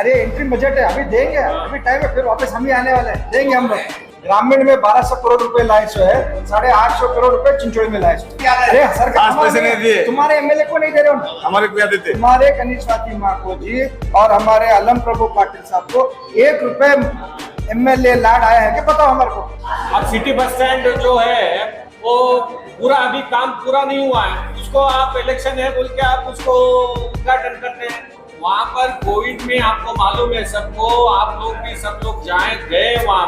अरे entry budget है, अभी देंगे, अभी टाइम है, फिर वापस हम ही आने वाले हैं, देंगे हम लोग। ग्रामीण में 1200 करोड़ रुपए लाए सो है, 850 करोड़ रुपए चिंचोड़ी में लाए सो। अरे सरकार पैसे नहीं दिए, तुम्हारे एमएलए को नहीं दे रहे हो, हमारे को क्या देते? तुम्हारे कनीज फातिमा को जी और हमारे अलम प्रभु पाटिल साहब को 1 रुपए एमएलए लाड आया है, क्या बताओ हमारे को। अब सिटी बस स्टैंड जो है वो पूरा अभी काम पूरा नहीं हुआ है, उसको आप इलेक्शन है बोल के आप उसको उद्घाटन करते हैं। वहाँ पर कोविड में आपको मालूम है सबको, आप लोग भी सब लोग गए वहाँ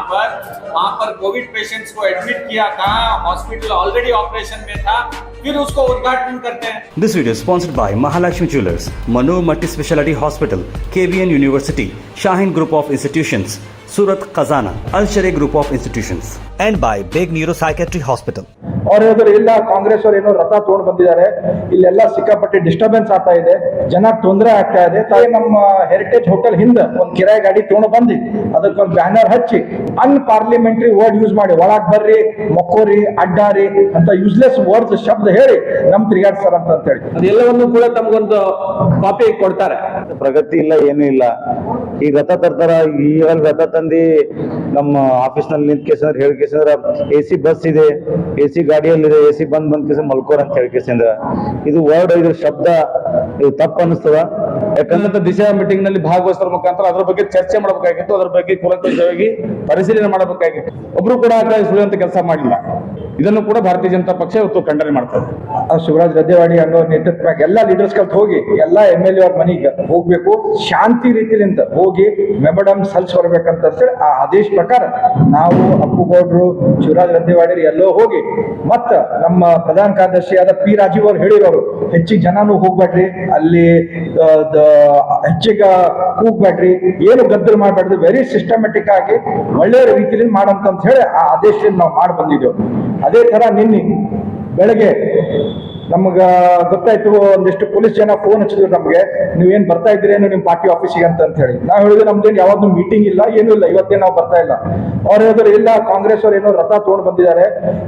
पर कोविड पेशेंट्स को एडमिट किया था, हॉस्पिटल ऑलरेडी ऑपरेशन में था, फिर उसको उद्घाटन करते हैं। This video is sponsored by Mahalakshmi Jewelers, Mano Multi Speciality Hospital, KBN University, Shaheen Group of Institutions, Surat Khazana, Al Sharia Group of Institutions, and by Big Neuropsychiatry Hospital. और ಹೇಳಿದ್ರು ಇಲ್ಲ ಕಾಂಗ್ರೆಸ್ ಅವರು ಏನೋ ರಥ ತಗೊಂಡು ಬಂದಿದ್ದಾರೆ, ಇಲ್ಲೆಲ್ಲ ಸಿಕ್ಕಾಪಟ್ಟೆ ಡಿಸ್ಟರ್ಬೆನ್ಸ್ ಆಗ್ತಾ ಇದೆ, ಜನ ತೊಂದರೆ ಆಗ್ತಾ ಇದೆ. ತಾಯಿ ನಮ್ಮ ಹೆರಿಟೇಜ್ ಹೋಟೆಲ್ ಹಿಂದೆ ಒಂದು ಕಿರಾಯಿ ಗಾಡಿ ತಗೊಂಡು ಬಂದು ಅದಕ್ಕೊಂದು ಬ್ಯಾನರ್ ಹಚ್ಚಿ ಅನ್ಪಾರ್ಲಿಮೆಂಟರಿ ವರ್ಡ್ ಯೂಸ್ ಮಾಡಿ ಒಳಗ್ ಬರ್ರಿ, ಮೊಕ್ಕೋರಿ, ಅಡ್ಡಾರಿ ಅಂತ ಯೂಸ್ಲೆಸ್ ವರ್ಡ್ಸ್ ಶಬ್ದ ಹೇಳಿ ನಮ್ ತಿರುಗಾಡ್ತಾರ ಅಂತ ಹೇಳಿ ಅದೆಲ್ಲವನ್ನು ಕೂಡ ತಮಗೊಂದು ಕಾಪಿ ಕೊಡ್ತಾರೆ. ಪ್ರಗತಿ ಇಲ್ಲ, ಏನೂ ಇಲ್ಲ. ಈಗ ರಥ ತರ್ತಾರ, ಈಗ ರಥ ತಂದಿ ನಮ್ಮ ಆಫೀಸ್ ನಲ್ಲಿ ನಿಂತ ಕೇಸಂದ್ರೆ ಹೇಳಿ ಕೇಸಂದ್ರ AC ಬಸ್ ಇದೆ, AC ಗಾಡಿಯಲ್ಲಿದೆ, AC ಬಂದ್ ಕೇಸ ಮಲ್ಕೋರ್ ಅಂತ ಹೇಳಿ ಕೇಸಂದ್ರ ಇದು ವರ್ಡ್, ಇದ್ರ ಶಬ್ದ ಇದು ತಪ್ಪು ಅನಿಸ್ತದ. ಯಾಕಂದ್ರೆ ದಿಶಾ ಮೀಟಿಂಗ್ ನಲ್ಲಿ ಭಾಗವಹಿಸೋದ್ರ ಮುಖಾಂತರ ಅದ್ರ ಬಗ್ಗೆ ಚರ್ಚೆ ಮಾಡಬೇಕಾಗಿತ್ತು, ಅದ್ರ ಬಗ್ಗೆ ಕೂಲಂಕಷವಾಗಿ ಪರಿಶೀಲನೆ ಮಾಡಬೇಕಾಗಿತ್ತು. ಒಬ್ರು ಕೂಡ ಸುಳಿಯುವಂತ ಕೆಲಸ ಮಾಡಿಲ್ಲ. ಇದನ್ನು ಕೂಡ ಭಾರತೀಯ ಜನತಾ ಪಕ್ಷ ಇವತ್ತು ಖಂಡನೆ ಮಾಡ್ತಾರೆ. ಶಿವರಾಜ್ ರದ್ದೇವಾಡಿ ಅನ್ನೋ ನೇತೃತ್ವ ಎಲ್ಲಾ ಲೀಡರ್ಸ್ ಕಲ್ತು ಹೋಗಿ ಎಲ್ಲಾ MLA ಅವ್ರ ಮನೆಗೆ ಹೋಗ್ಬೇಕು, ಶಾಂತಿ ರೀತಿಯಿಂದ ಹೋಗಿ ಮೆಮೊಡಮ್ ಸಲ್ಸ್ ಬರ್ಬೇಕಂತ ಹೇಳಿ ಆ ಆದೇಶ ಪ್ರಕಾರ ನಾವು ಅಪ್ಪುಗೌಡ್ರು, ಶಿವರಾಜ್ ರದ್ದೇವಾಡಿ ಎಲ್ಲೋ ಹೋಗಿ ಮತ್ತ ನಮ್ಮ ಪ್ರಧಾನ ಕಾರ್ಯದರ್ಶಿ ಆದ P ರಾಜೀವ್ ಅವ್ರು ಹೇಳಿರೋರು ಹೆಚ್ಚಿಗೆ ಜನನು ಹೋಗ್ಬೇಡ್ರಿ, ಅಲ್ಲಿ ಹೆಚ್ಚಿಗೆ ಕೂಗ್ಬೇಡ್ರಿ, ಏನು ಗದ್ದಲ ಮಾಡ್ಬೇಡ್ರಿ, ವೆರಿ ಸಿಸ್ಟಮೆಟಿಕ್ ಆಗಿ ಒಳ್ಳೆ ರೀತಿಯಲ್ಲಿ ಮಾಡಂತ ಹೇಳಿ ಆ ಆದೇಶದಿಂದ ನಾವು ಮಾಡಿ ಬಂದಿದ್ದೇವೆ. ಅದೇ ತರ ನಿನ್ನೆ ಬೆಳಗ್ಗೆ ನಮ್ಗ ಗೊತ್ತಾಯ್ತು, ಒಂದಿಷ್ಟು ಪೊಲೀಸ್ ಜನ ಫೋನ್ ಹಚ್ಚಿದ್ರು ನಮ್ಗೆ, ನೀವೇನ್ ಬರ್ತಾ ಇದ್ರೇನು ನಿಮ್ ಪಾರ್ಟಿ ಆಫೀಸಿಗೆ ಅಂತ ಹೇಳಿ. ನಾವ್ ಹೇಳಿದ್ರೆ ನಮ್ದೇನು ಯಾವಾಗ್ಲೂ ಮೀಟಿಂಗ್ ಇಲ್ಲ, ಏನೂ ಇಲ್ಲ, ಇವತ್ತೇ ನಾವು ಬರ್ತಾ ಇಲ್ಲ. ಅವ್ರು ಹೇಳಿದ್ರು ಇಲ್ಲ ಕಾಂಗ್ರೆಸ್ ಅವ್ರು ಏನೋ ರಥ ತಗೊಂಡು ಬಂದಿದ್ದಾರೆ,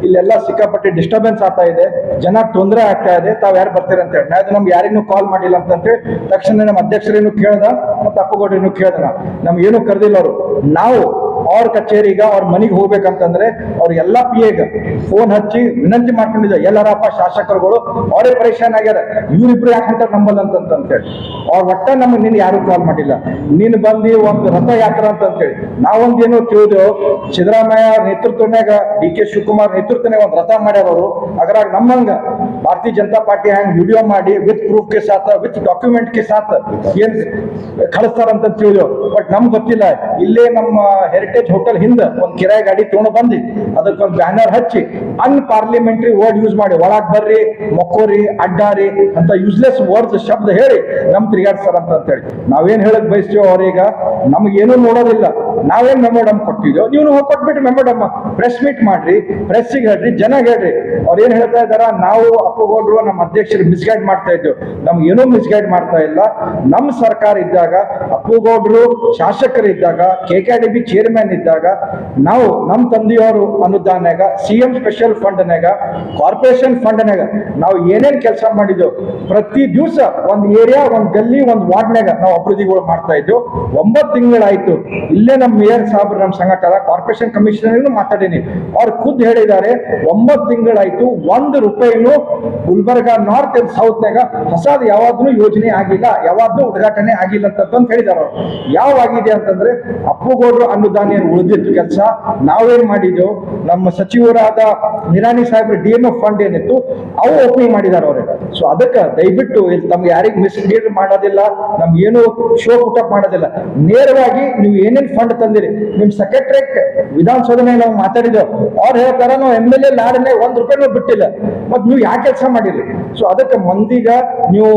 ಇಲ್ಲೆಲ್ಲ ಸಿಕ್ಕಾಪಟ್ಟೆ ಡಿಸ್ಟರ್ಬೆನ್ಸ್ ಆಗ್ತಾ ಇದೆ, ಜನ ತೊಂದರೆ ಆಗ್ತಾ ಇದೆ, ತಾವ್ ಯಾರು ಬರ್ತೀರ ಅಂತ ಹೇಳಿ. ಅದು ನಮ್ಗೆ ಯಾರಿಗೂ ಕಾಲ್ ಮಾಡಿಲ್ಲ ಅಂತೇಳಿ ತಕ್ಷಣ ನಮ್ಮ ಅಧ್ಯಕ್ಷರೇನು ಕೇಳ್ದ ಮತ್ತೆ ಅಪ್ಪಗೌಡ್ರೇನು ಕೇಳ್ದ, ನಮ್ಗೆ ಏನು ಕರೆದಿಲ್ಲ ಅವರು. ನಾವು ಅವ್ರ ಕಚೇರಿಗ ಅವ್ರ ಮನೆಗೆ ಹೋಗ್ಬೇಕಂತಂದ್ರೆ ಅವ್ರ ಎಲ್ಲಾ PA ಫೋನ್ ಹಚ್ಚಿ ವಿನಂತಿ ಮಾಡ್ಕೊಂಡಿದ್ದ, ಎಲ್ಲರಪ್ಪ ಶಾಸಕರುಗಳು ಅವರೇ ಪರೇಶಾನ್ ಆಗ್ಯಾರ, ಇವ್ರಿಬ್ರು ಯಾಕೆ ಹೊಂಟಾರ ನಂಬಲ್ ಅಂತೇಳಿ. ಅವ್ರ ಒಟ್ಟ ನಮ್ಗೆ ನೀನ್ ಯಾರು ಕಾಲ್ ಮಾಡಿಲ್ಲ. ನೀನ್ ಬಂದಿ ಒಂದು ರಥ ಯಾತ್ರಾ ಅಂತೇಳಿ ನಾವೊಂದೇನೋ ತಿಳಿದೆವು, ಸಿದ್ದರಾಮಯ್ಯ ನೇತೃತ್ವನಾಗ DK ಶಿವಕುಮಾರ್ ನೇತೃತ್ವನಾಗ ಒಂದ್ ರಥ ಮಾಡ್ಯಾರ ಅವರು. ಅದ್ರಾಗ ನಮ್ಮಂಗ ಭಾರತೀಯ ಜನತಾ ಪಾರ್ಟಿ ಹ್ಯಾಂಗ್ ವಿಡಿಯೋ ಮಾಡಿ ವಿತ್ ಪ್ರೂಫ್ ಕೆ ಸಾಥ ವಿತ್ ಡಾಕ್ಯುಮೆಂಟ್ ಕೆ ಸಾಥ ಏನ್ ಕಳಿಸ್ತಾರಂತ ತಿಳಿದೆವು. ಬಟ್ ನಮ್ಗೆ ಗೊತ್ತಿಲ್ಲ. ಇಲ್ಲೇ ನಮ್ಮ ಹೆರಿಟೇಜ್ ಹೋಟೆಲ್ ಹಿಂದೆ ಒಂದ್ ಕಿರಾಯಿ ಗಾಡಿ ತಗೊಂಡು ಬಂದು ಅದಕ್ಕೊಂದು ಬ್ಯಾನರ್ ಹಚ್ಚಿ ಅನ್ಪಾರ್ಲಿಮೆಂಟರಿ ವರ್ಡ್ ಯೂಸ್ ಮಾಡಿ ಒಳಗ್ ಬರ್ರಿ, ಮೊಕ್ಕೋರಿ, ಅಡ್ಡಾರಿ ಅಂತ ಯೂಸ್ಲೆಸ್ ವರ್ಡ್ಸ್ ಶಬ್ದ ಹೇಳಿ ನಮ್ ತಿರುಗಾಡ್ತಾರ ಅಂತ ಹೇಳಿ. ನಾವೇನ್ ಹೇಳಕ್ ಬಯಸ್ತೀವೋ ಅವ್ರೀಗ ನಮ್ಗೇನು ನೋಡೋದಿಲ್ಲ. ನಾವೇನ್ ಮೆಮೊಡಮ್ ಕೊಟ್ಟಿದ್ದೇವೆ, ನೀವು ಹೋಗಿ ಕೊಟ್ಬಿಟ್ಟು ಮೆಮೊಡಮ್ ಪ್ರೆಸ್ ಮೀಟ್ ಮಾಡ್ರಿ, ಪ್ರೆಸ್ಸಿಗೆ ಹೇಳ್ರಿ, ಜನ ಹೇಳ್ರಿ. ಅವ್ರ ಏನ್ ಹೇಳ್ತಾ ಇದಾರ, ನಾವು ಅಪ್ಪಗೌಡ್ರು ನಮ್ಮ ಅಧ್ಯಕ್ಷರು ಮಿಸ್ಗೈಡ್ ಮಾಡ್ತಾ ಇದ್ದೇವೆ. ನಮ್ಗೇನೂ ಮಿಸ್ಗೈಡ್ ಮಾಡ್ತಾ ಇಲ್ಲ. ನಮ್ ಸರ್ಕಾರ ಇದ್ದಾಗ, ಅಪ್ಪಗೌಡ್ರು ಶಾಸಕರಿದ್ದಾಗ, KKDB ಚೇರ್ಮನ್ ಇದ್ದಾಗ ನಾವು ನಮ್ಮ ತಂದೆಯವರು ಅನುದಾನಾಗ, CM ಸ್ಪೆಷಲ್ ಫಂಡ್ನಾಗ, ಕಾರ್ಪೊರೇಷನ್ ಫಂಡ್ನಾಗ ನಾವು ಏನೇನ್ ಕೆಲಸ ಮಾಡಿದ್ವು, ಪ್ರತಿ ದಿವಸ ಒಂದ್ ಏರಿಯಾ, ಒಂದ್ ಗಲ್ಲಿ, ಒಂದ್ ವಾರ್ಡ್ನಾಗ ನಾವು ಅಭಿವೃದ್ಧಿಗಳು ಮಾಡ್ತಾ ಇದ್ವು. 9 ತಿಂಗಳಾಯ್ತು. ಇಲ್ಲೇ ನಮ್ಮ ಮೇಯರ್ ಸಾಹೇಬ್ರು ನಮ್ಮ ಸಂಘಟಕ ಕಾರ್ಪೊರೇಷನ್ ಕಮಿಷನರ್ ಮಾತಾಡೀನಿ, ಅವ್ರು ಖುದ್ದು ಹೇಳಿದ್ದಾರೆ 9 ತಿಂಗಳಾಯ್ತು, 1 ರೂಪಾಯಿನೂ ಗುಲ್ಬರ್ಗಾ ನಾರ್ತ್ ಅಂಡ್ ಸೌತ್ ನಾಗ ಹೊಸದ ಯಾವಾದ್ರೂ ಯೋಜನೆ ಆಗಿಲ್ಲ, ಯಾವಾದ್ರೂ ಉದ್ಘಾಟನೆ ಆಗಿಲ್ಲ ಅಂತ ಹೇಳಿದಾರ ಅವ್ರು. ಯಾವಾಗಿದೆ ಅಂತಂದ್ರೆ ಅಪ್ಪುಗೌಡ್ರು ಅನುದಾನ ಏನು ಉಳಿದಿತ್ತು ಕೆಲಸ ನಾವೇನ್ ಮಾಡಿದೆವು, ನಮ್ಮ ಸಚಿವರಾದ ನಿರಾಣಿ ಸಾಹೇಬ್ರು DMF ಫಂಡ್ ಏನಿತ್ತು ಅವು ಓಪನಿಂಗ್ ಮಾಡಿದಾರೆ ಅವ್ರೆ. ಸೊ ಅದಕ್ಕೆ ದಯವಿಟ್ಟು ಇಲ್ಲಿ ತಮ್ಗೆ ಯಾರಿಗ್ ಮಿಸ್ಲೀಡ್ ಮಾಡೋದಿಲ್ಲ, ನಮ್ಗೆ ಏನು ಶೋ ಪುಟಪ್ ಮಾಡೋದಿಲ್ಲ. ನೇರವಾಗಿ ನೀವು ಏನೇನ್ ಫಂಡ್ ತಂದಿರಿ, ನಿಮ್ ಸೆಕ್ರೆಟರಿಯೇಟ್ ವಿಧಾನಸೌಧನಾಗ ನಾವು ಮಾತಾಡಿದೆವು, ಅವ್ರು ಹೇಳ್ತಾರ ನಾವು MLA ಲಾಡನೆ 1 ರೂಪಾಯಿನೂ ಬಿಟ್ಟಿಲ್ಲ, ಮತ್ ನೀವು ಯಾಕೆ ಕೆಲಸ ಮಾಡಿರಿ? ಸೊ ಅದಕ್ಕೆ ಮಂದಿಗ ನೀವು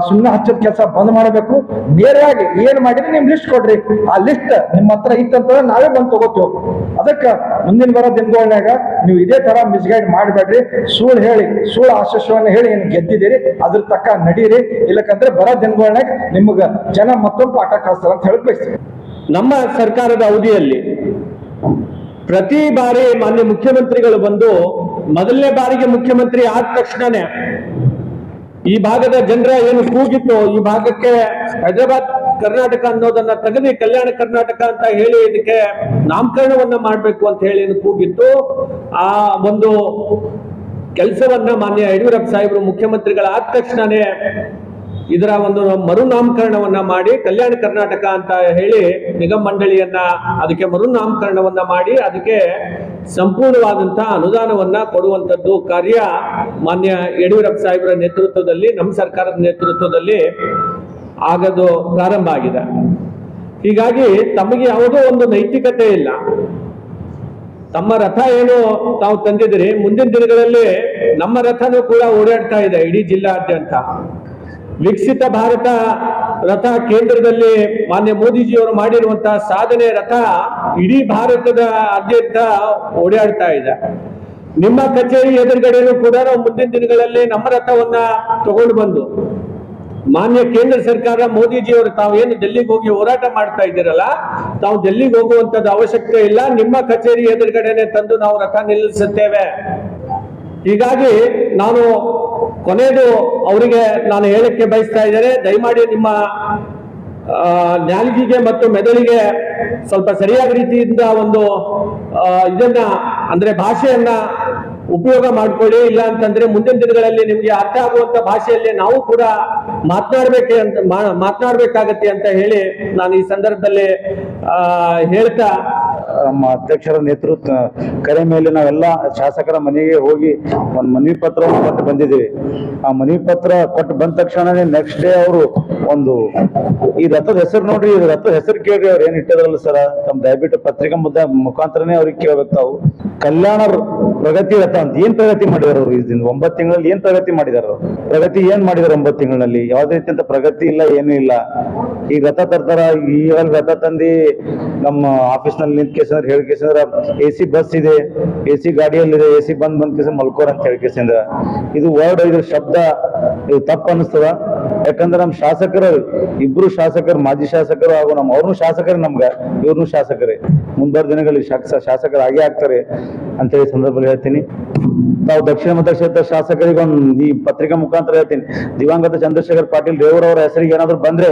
ಸುಮ್ಮನೆ ಹಚ್ಚದ ಕೆಲಸ ಬಂದ್ ಮಾಡಬೇಕು. ನೇರವಾಗಿ ಏನ್ ಮಾಡಿರಿ ನಿಮ್ ಲಿಸ್ಟ್ ಕೊಡ್ರಿ, ಆ ಲಿಸ್ಟ್ ನಿಮ್ಮ ಹತ್ರ ಇತ್ತಂತ ನಾವೇ ಬಂದು ತಗೋತೀವಿ. ಅದಕ್ಕೆ ಮುಂದಿನ ಬರೋ ದಿನಗಳಾಗ ನೀವು ಇದೇ ತರ ಮಿಸ್ಗೈಡ್ ಮಾಡಬೇಡ್ರಿ. ಸುಳ್ಳು ಹೇಳಿ, ಸುಳ್ಳು ಆಶ್ವಾಸವನ್ನು ಹೇಳಿ ಏನು ಗೆದ್ದಿದ್ದೀರಿ ಅದ್ರ ತಕ್ಕ ನಡೀರಿ, ಇಲ್ಲಕಂದ್ರೆ ಬರೋ ದಿನಗಳಾಗ ನಿಮ್ಗ ಜನ ಮತ್ತೊಂದು ಪಾಠ ಕಳಿಸ್ತಾರ ಅಂತ ಹೇಳಕ್ ಬಯಸ್ತೀವಿ. ನಮ್ಮ ಸರ್ಕಾರದ ಅವಧಿಯಲ್ಲಿ ಪ್ರತಿ ಬಾರಿ ಮಾನ್ಯ ಮುಖ್ಯಮಂತ್ರಿಗಳು ಬಂದು ಮೊದಲನೇ ಬಾರಿಗೆ ಮುಖ್ಯಮಂತ್ರಿ ಆದ ತಕ್ಷಣನೇ ಈ ಭಾಗದ ಜನರ ಏನು ಕೂಗಿತ್ತು, ಈ ಭಾಗಕ್ಕೆ ಹೈದರಾಬಾದ್ ಕರ್ನಾಟಕ ಅನ್ನೋದನ್ನ ತೆಗೆದು ಕಲ್ಯಾಣ ಕರ್ನಾಟಕ ಅಂತ ಹೇಳಿ ಇದಕ್ಕೆ ನಾಮಕರಣವನ್ನ ಮಾಡಬೇಕು ಅಂತ ಹೇಳಿ ಕೂಗಿತ್ತು. ಆ ಒಂದು ಕೆಲಸವನ್ನ ಮಾನ್ಯ ಯಡಿಯೂರಪ್ಪ ಸಾಹೇಬರು ಮುಖ್ಯಮಂತ್ರಿಗಳಾದ ತಕ್ಷಣನೇ ಇದರ ಒಂದು ಮರುನಾಮಕರಣವನ್ನ ಮಾಡಿ ಕಲ್ಯಾಣ ಕರ್ನಾಟಕ ಅಂತ ಹೇಳಿ ನಿಗಮ ಮಂಡಳಿಯನ್ನ ಅದಕ್ಕೆ ಮರುನಾಮಕರಣವನ್ನ ಮಾಡಿ ಅದಕ್ಕೆ ಸಂಪೂರ್ಣವಾದಂತಹ ಅನುದಾನವನ್ನ ಕೊಡುವಂತದ್ದು ಕಾರ್ಯ ಮಾನ್ಯ ಯಡಿಯೂರಪ್ಪ ಸಾಹೇಬರ ನೇತೃತ್ವದಲ್ಲಿ, ನಮ್ಮ ಸರ್ಕಾರದ ನೇತೃತ್ವದಲ್ಲಿ ಆಗೋದು ಪ್ರಾರಂಭ ಆಗಿದೆ. ಹೀಗಾಗಿ ತಮಗೆ ಯಾವುದೋ ಒಂದು ನೈತಿಕತೆ ಇಲ್ಲ. ತಮ್ಮ ರಥ ಏನು ತಾವು ತಂದಿದ್ರಿ, ಮುಂದಿನ ದಿನಗಳಲ್ಲಿ ನಮ್ಮ ರಥನೂ ಕೂಡ ಓಡಾಡ್ತಾ ಇದೆ ಇಡೀ ಜಿಲ್ಲಾದ್ಯಂತ. ವಿಕಸಿತ ಭಾರತ ರಥ ಕೇಂದ್ರದಲ್ಲಿ ಮಾನ್ಯ ಮೋದಿಜಿಯವರು ಮಾಡಿರುವಂತಹ ಸಾಧನೆ ರಥ ಇಡೀ ಭಾರತದಾದ್ಯಂತ ಓಡಾಡ್ತಾ ಇದೆ. ನಿಮ್ಮ ಕಚೇರಿ ಎದುರುಗಡೆನೂ ಕೂಡ ನಾವು ಮುಂದಿನ ದಿನಗಳಲ್ಲಿ ನಮ್ಮ ರಥವನ್ನ ತಗೊಂಡು ಬಂದು ಮಾನ್ಯ ಕೇಂದ್ರ ಸರ್ಕಾರ ಮೋದಿಜಿಯವರು ತಾವೇನು ಡೆಲ್ಲಿಗೆ ಹೋಗಿ ಹೋರಾಟ ಮಾಡ್ತಾ ಇದ್ದೀರಲ್ಲ, ತಾವು ಡೆಲ್ಲಿಗೆ ಹೋಗುವಂತದ್ದು ಅವಶ್ಯಕತೆ ಇಲ್ಲ, ನಿಮ್ಮ ಕಚೇರಿ ಎದುರುಗಡೆನೆ ತಂದು ನಾವು ರಥ ನಿಲ್ಲಿಸುತ್ತೇವೆ. ಹೀಗಾಗಿ ನಾನು ಕೊನೆಯದು ಅವರಿಗೆ ನಾನು ಹೇಳಕ್ಕೆ ಬಯಸ್ತಾ ಇದ್ದೇನೆ, ದಯಮಾಡಿ ನಿಮ್ಮ ನಾಲಿಗೆಗೆ ಮತ್ತು ಮೆದುಳಿಗೆ ಸ್ವಲ್ಪ ಸರಿಯಾದ ರೀತಿಯಿಂದ ಒಂದು ಇದನ್ನ ಅಂದ್ರೆ ಭಾಷೆಯನ್ನ ಉಪಯೋಗ ಮಾಡ್ಕೊಳ್ಳಿ. ಇಲ್ಲ ಅಂತಂದ್ರೆ ಮುಂದಿನ ದಿನಗಳಲ್ಲಿ ನಿಮ್ಗೆ ಅರ್ಥ ಆಗುವಂತ ಭಾಷೆಯಲ್ಲಿ ನಾವು ಕೂಡ ಮಾತನಾಡಬೇಕಾಗತ್ತೆ ಅಂತ ಹೇಳಿ ನಾನು ಈ ಸಂದರ್ಭದಲ್ಲಿ ಹೇಳ್ತಾ, ನಮ್ಮ ಅಧ್ಯಕ್ಷರ ನೇತೃತ್ವ ಕರೆ ಮೇಲೆ ನಾವೆಲ್ಲ ಶಾಸಕರ ಮನೆಗೆ ಹೋಗಿ ಒಂದು ಮನವಿ ಪತ್ರವನ್ನು ಕೊಟ್ಟು ಬಂದಿದ್ದೀವಿ. ಆ ಮನವಿ ಪತ್ರ ಕೊಟ್ಟು ಬಂದ ತಕ್ಷಣನೇ ನೆಕ್ಸ್ಟ್ ಡೇ ಅವರು ಒಂದು ಈ ರಥದ ಹೆಸರು ನೋಡ್ರಿ, ಈ ರಥದ ಹೆಸರು ಕೇಳ್ರಿ, ಅವ್ರು ಏನ್ ಇಟ್ಟಿದ್ರಲ್ಲ ಸರ, ತಮ್ಮ ದಯವಿಟ್ಟು ಪತ್ರಿಕಾ ಮುಖಾಂತರನೇ ಅವ್ರಿಗೆ ಕೇಳ್ಬೇಕು. ತಾವು ಕಲ್ಯಾಣ ಪ್ರಗತಿ ರಥ ಅಂತ ಏನ್ ಪ್ರಗತಿ ಮಾಡಿದಾರೆ ಅವರು? ಈ 9 ತಿಂಗಳಲ್ಲಿ ಏನ್ ಪ್ರಗತಿ ಮಾಡಿದಾರೆ ಅವರು? ಪ್ರಗತಿ ಏನ್ ಮಾಡಿದಾರೆ 9 ತಿಂಗಳಲ್ಲಿ? ಯಾವ್ದೇ ರೀತಿಯಂತ ಪ್ರಗತಿ ಇಲ್ಲ, ಏನೂ ಇಲ್ಲ. ಈ ರಥ ತರ್ತಾರ, ಈಗ ರಥ ತಂದಿ ನಮ್ಮ ಆಫೀಸ್ ನಲ್ಲಿ ನಿಂತ್ಕೇಸಂದ್ರೆ ಹೇಳ್ಕೇಸಂದ್ರ AC ಬಸ್ ಇದೆ, AC ಗಾಡಿಯಲ್ಲಿದೆ, AC ಬಂದ್ ಕೇಸ ಮಲ್ಕೋರ್ ಅಂತ ಹೇಳ್ಕೇಸಂದ್ರ ಇದು ವರ್ಡ್, ಇದು ಶಬ್ದ, ಇದು ತಪ್ಪು ಅನಿಸ್ತದ. ಯಾಕಂದ್ರೆ ನಮ್ಮ ಶಾಸಕರು ಇಬ್ರು ಶಾಸಕರು, ಮಾಜಿ ಶಾಸಕರು ಹಾಗೂ ನಮ್ಮ ಅವ್ರನ್ನು ಶಾಸಕರೇ, ನಮ್ಗ ಇವ್ರನ್ನು ಶಾಸಕರೇ, ಮುಂಬರುವ ದಿನಗಳಲ್ಲಿ ಶಾಸಕರು ಆಗೇ ಆಗ್ತಾರೆ ಅಂತ ಹೇಳಿ ಸಂದರ್ಭದಲ್ಲಿ ಹೇಳ್ತೀನಿ. ತಾವು ದಕ್ಷಿಣ ಮತಕ್ಷೇತ್ರ ಶಾಸಕರಿಗೆ ಒಂದು ಈ ಪತ್ರಿಕಾ ಮುಖಾಂತರ ಹೇಳ್ತೀನಿ, ದಿವಂಗತ ಚಂದ್ರಶೇಖರ್ ಪಾಟೀಲ್ ರೇವರವರ ಹೆಸರಿಗೆ ಏನಾದ್ರು ಬಂದ್ರೆ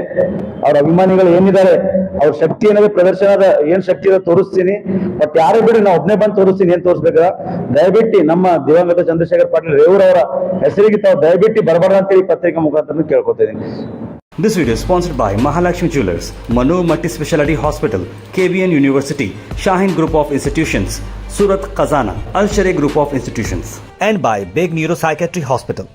ಅವ್ರ ಅಭಿಮಾನಿಗಳು ಏನಿದ್ದಾರೆ ಅವ್ರ ಶಕ್ತಿ ಏನಾದ್ರು ಪ್ರದರ್ಶನದ ಏನ್ ಶಕ್ತಿ ಇದೆ ತೋರಿಸ್ತೀನಿ. ಬಟ್ ಯಾರೇ ಬಿಡಿ, ನಾವು ಒಬ್ಬನೇ ಬಂದು ತೋರಿಸ್ತೀನಿ, ಏನ್ ತೋರಿಸ್ಬೇಕ ದಯವಿಟ್ಟು ನಮ್ಮ ದಿವಂಗತ ಚಂದ್ರಶೇಖರ್ ಪಾಟೀಲ್ ರೇವರವರ ಹೆಸರಿಗೆ ತಾವು ದಯವಿಟ್ಟು ಬರಬಾರ್ದು ಅಂತೇಳಿ ಪತ್ರಿಕಾ ಮುಖಾಂತರ ಕೇಳ್ಕೊತಿದ್ದೀನಿ. This video is sponsored by Mahalakshmi Jewelers, Manu Multi-Speciality Hospital, KBN University, Shahin Group of Institutions, Surat Khazana, Al Sharia Group of Institutions, and by Big Neuropsychiatry Hospital.